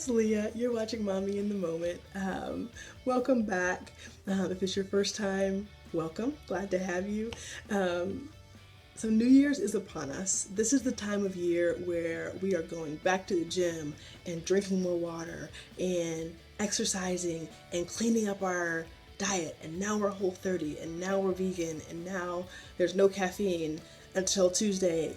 it's Leah. You're watching Mommy in the Moment. Welcome back. If it's your first time, welcome. Glad to have you. So, New Year's is upon us. This is the time of year where we are going back to the gym and drinking more water and exercising and cleaning up our diet. And now we're Whole30 and now we're vegan and now there's no caffeine until Tuesday.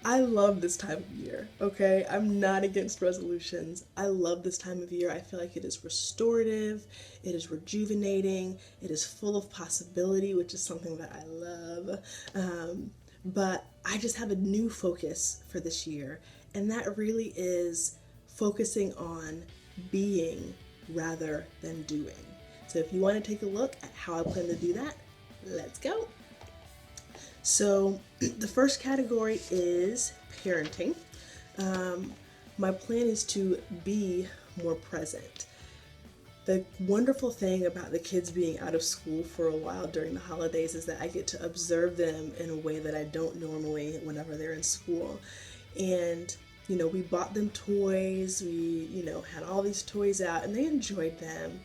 I love this time of year, okay? I'm not against resolutions. I love this time of year. I feel like it is restorative, it is rejuvenating, it is full of possibility, which is something that I love. But I just have a new focus for this year, and that really is focusing on being rather than doing. So if you want to take a look at how I plan to do that, let's go. So the first category is parenting. My plan is to be more present. The wonderful thing about the kids being out of school for a while during the holidays is that I get to observe them in a way that I don't normally whenever they're in school. And, we bought them toys, we, had all these toys out and they enjoyed them.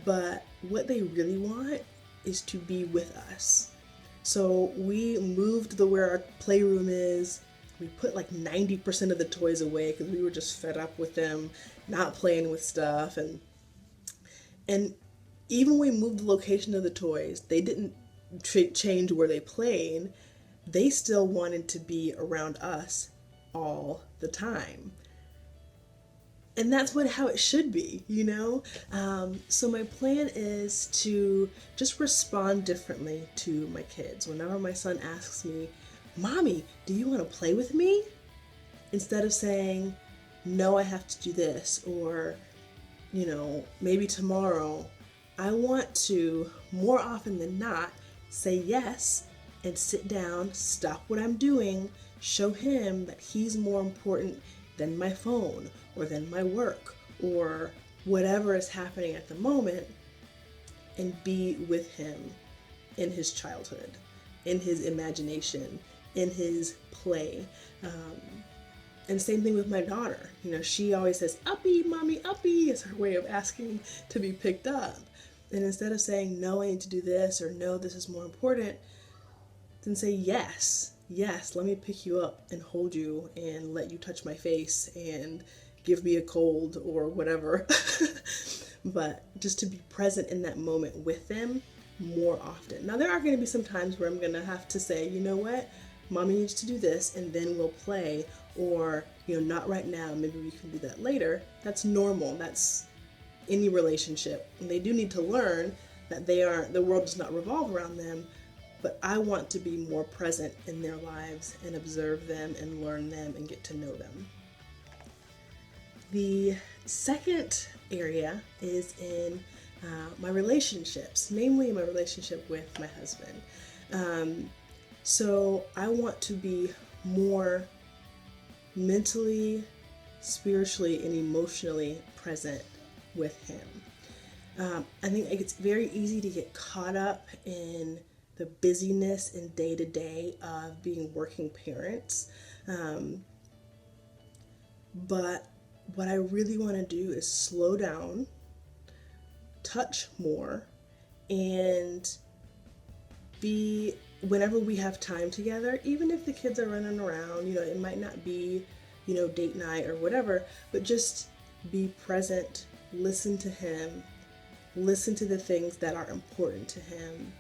But what they really want is to be with us. So we moved where our playroom is. We put like 90% of the toys away because we were just fed up with them not playing with stuff. And even when we moved the location of the toys, they didn't change where they played. They still wanted to be around us all the time. And that's how it should be, So my plan is to just respond differently to my kids. Whenever my son asks me, Mommy, do you want to play with me? Instead of saying, no, I have to do this, or, maybe tomorrow, I want to, more often than not, say yes and sit down, stop what I'm doing, show him that he's more important than my phone or than my work or whatever is happening at the moment, and be with him in his childhood, in his imagination, in his play. And same thing with my daughter. She always says, uppy, mommy, uppy, is her way of asking to be picked up. And instead of saying, no, I need to do this, or no, this is more important, then say, yes, let me pick you up and hold you and let you touch my face and give me a cold or whatever. But just to be present in that moment with them more often. Now, there are going to be some times where I'm going to have to say, you know what, mommy needs to do this and then we'll play, or, not right now, maybe we can do that later. That's normal. That's any relationship. And they do need to learn that the world does not revolve around them. But I want to be more present in their lives and observe them and learn them and get to know them. The second area is in my relationships, namely my relationship with my husband. So I want to be more mentally, spiritually, and emotionally present with him. I think it's very easy to get caught up in the busyness and day-to-day of being working parents. But what I really want to do is slow down, touch more, and be, whenever we have time together, even if the kids are running around, it might not be, date night or whatever, but just be present, listen to him, listen to the things that are important to him,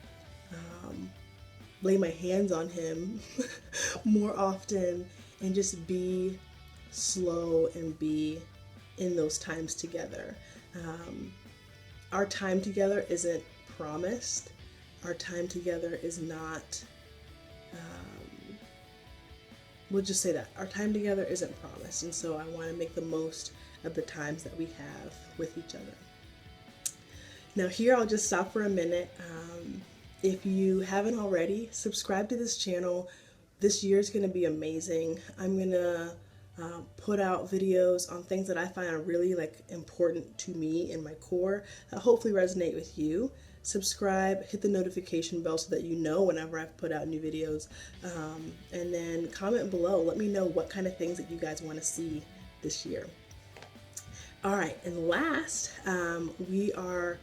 lay my hands on him more often, and just be slow and be in those times together. Our time together isn't promised. Our time together is not, we'll just say that. Our time together isn't promised, and so I want to make the most of the times that we have with each other. Now here I'll just stop for a minute. If you haven't already, subscribe to this channel. This year is going to be amazing. I'm going to put out videos on things that I find are really important to me in my core that hopefully resonate with you. subscribe, hit the notification bell so that you know whenever I've put out new videos, and then comment below. Let me know what kind of things that you guys want to see this year. All right, and last, we are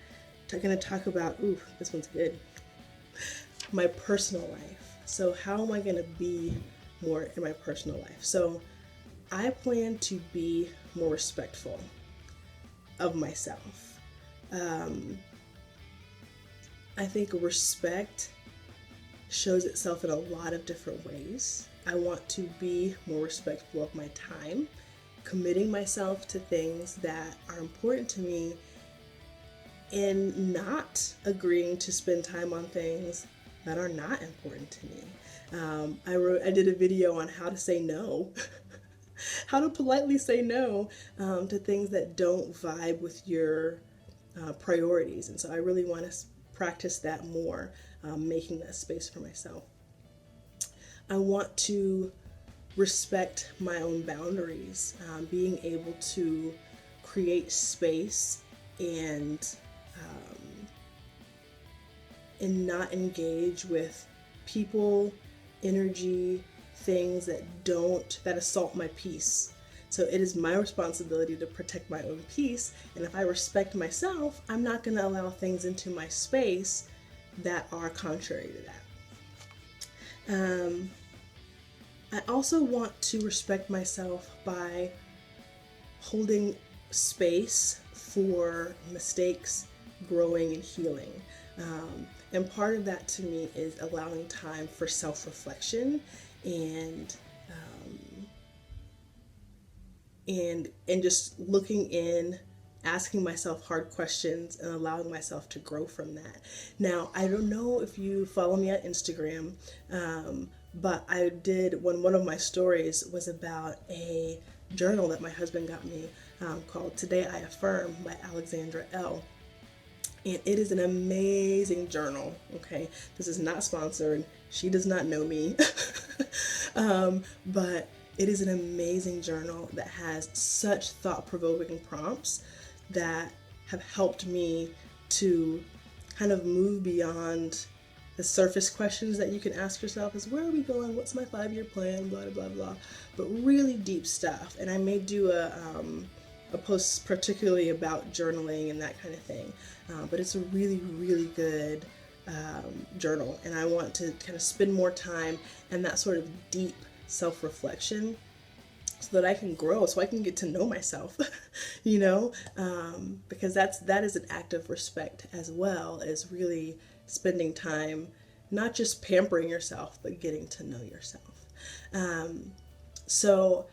going to talk about, ooh, this one's good, my personal life. So how am I going to be more in my personal life? So I plan to be more respectful of myself. I think respect shows itself in a lot of different ways. I want to be more respectful of my time, committing myself to things that are important to me, and not agreeing to spend time on things that are not important to me. I did a video on how to say no, how to politely say no to things that don't vibe with your priorities. And so I really want to practice that more, making that space for myself. I want to respect my own boundaries, being able to create space and not engage with people, energy, things that assault my peace. So it is my responsibility to protect my own peace, and if I respect myself, I'm not going to allow things into my space that are contrary to that. I also want to respect myself by holding space for mistakes, growing, and healing. And part of that to me is allowing time for self-reflection and just looking in, asking myself hard questions, and allowing myself to grow from that. Now, I don't know if you follow me on Instagram, but I did, one of my stories was about a journal that my husband got me called Today I Affirm by Alexandra Elle. And it is an amazing journal, okay? This is not sponsored. She does not know me. But it is an amazing journal that has such thought-provoking prompts that have helped me to kind of move beyond the surface questions that you can ask yourself is, where are we going? What's my 5-year plan? Blah, blah, blah. But really deep stuff. And I may do a post particularly about journaling and that kind of thing. But it's a really, really good journal. And I want to kind of spend more time in that sort of deep self-reflection so that I can grow, so I can get to know myself, you know, because that is an act of respect as well, as really spending time, not just pampering yourself, but getting to know yourself. So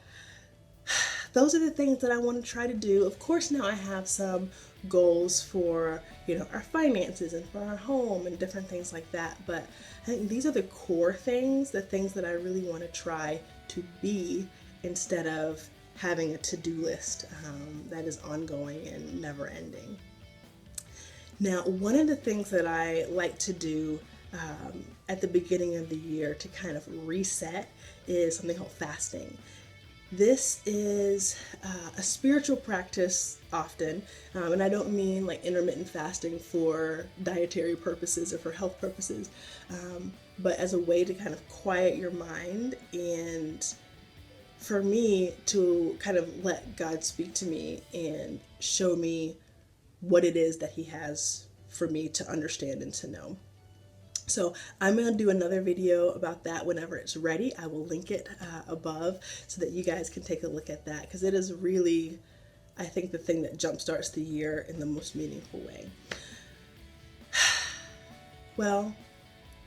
those are the things that I want to try to do. Of course, now I have some goals for, you know, our finances and for our home and different things like that. But I think these are the core things, the things that I really want to try to be, instead of having a to-do list that is ongoing and never ending. Now, one of the things that I like to do at the beginning of the year to kind of reset is something called fasting. This is a spiritual practice often, and I don't mean like intermittent fasting for dietary purposes or for health purposes, but as a way to kind of quiet your mind, and for me to kind of let God speak to me and show me what it is that He has for me to understand and to know. So I'm going to do another video about that whenever it's ready. I will link it above so that you guys can take a look at that, because it is really, I think, the thing that jumpstarts the year in the most meaningful way. Well,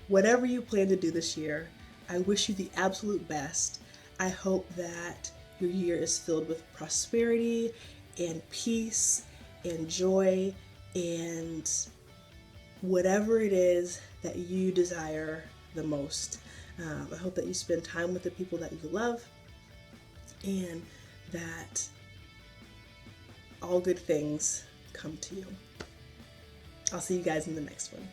whatever you plan to do this year, I wish you the absolute best. I hope that your year is filled with prosperity and peace and joy and whatever it is that you desire the most. I hope that you spend time with the people that you love, and that all good things come to you. I'll see you guys in the next one.